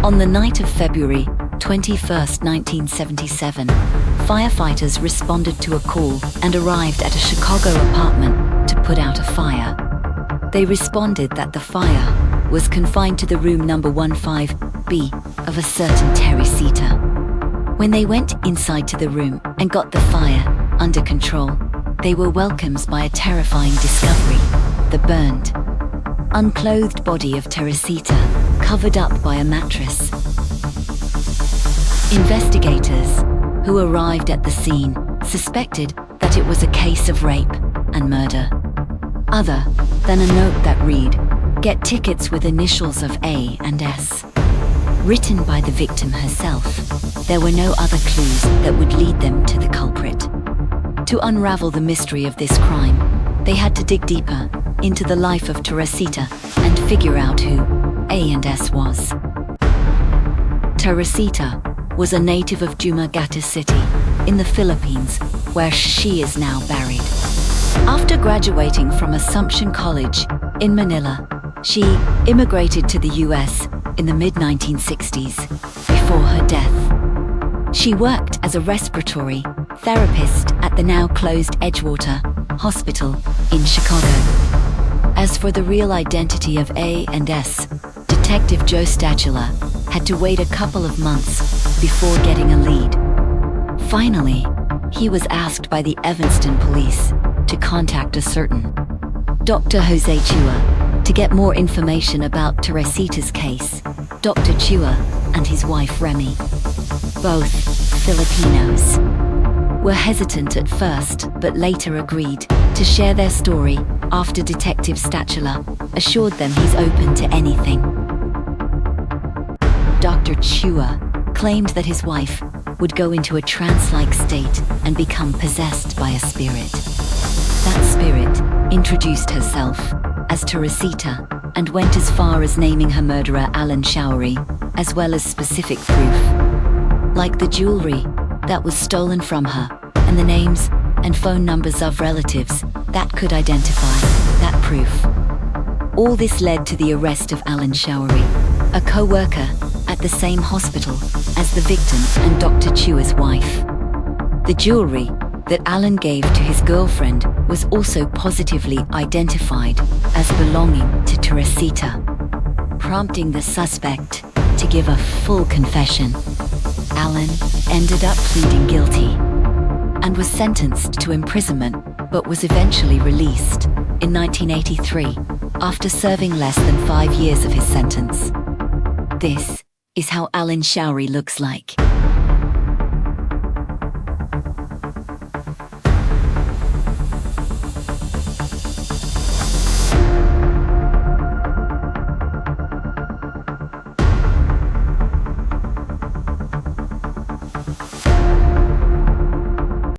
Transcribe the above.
On the night of February 21, 1977, firefighters responded to a call and arrived at a Chicago apartment to put out a fire. They responded that the fire was confined to the room number 15B of a certain Teresita. When they went inside to the room and got the fire under control, they were welcomed by a terrifying discovery: the burned, unclothed body of Teresita, covered up by a mattress. Investigators who arrived at the scene suspected that it was a case of rape and murder, other than a note that read, "Get tickets with initials of A and S," written by the victim herself. There were no other clues that would lead them to the culprit. To unravel the mystery of this crime, they had to dig deeper into the life of Teresita and figure out who A and S was. Teresita was a native of Dumaguete City in the Philippines, where she is now buried. After graduating from Assumption College in Manila, she immigrated to the US in the mid-1960s before her death. She worked as a respiratory therapist at the now-closed Edgewater Hospital in Chicago. As for the real identity of A and S, Detective Joe Stachula had to wait a couple of months before getting a lead. Finally, he was asked by the Evanston police to contact a certain Dr. Jose Chua to get more information about Teresita's case. Dr. Chua and his wife Remy, both Filipinos, were hesitant at first but later agreed to share their story after Detective Stachula assured them he's open to anything. Dr. Chua claimed that his wife would go into a trance-like state and become possessed by a spirit. That spirit introduced herself as Teresita and went as far as naming her murderer Allan Showery, as well as specific proof, like the jewelry that was stolen from her and the names and phone numbers of relatives that could identify that proof. All this led to the arrest of Allan Showery, a co-worker at the same hospital as the victim and Dr. Chua's wife. The jewelry that Allan gave to his girlfriend was also positively identified as belonging to Teresita, prompting the suspect to give a full confession. Allan ended up pleading guilty and was sentenced to imprisonment, but was eventually released in 1983 after serving less than 5 years of his sentence. This is how Allan Showery looks like.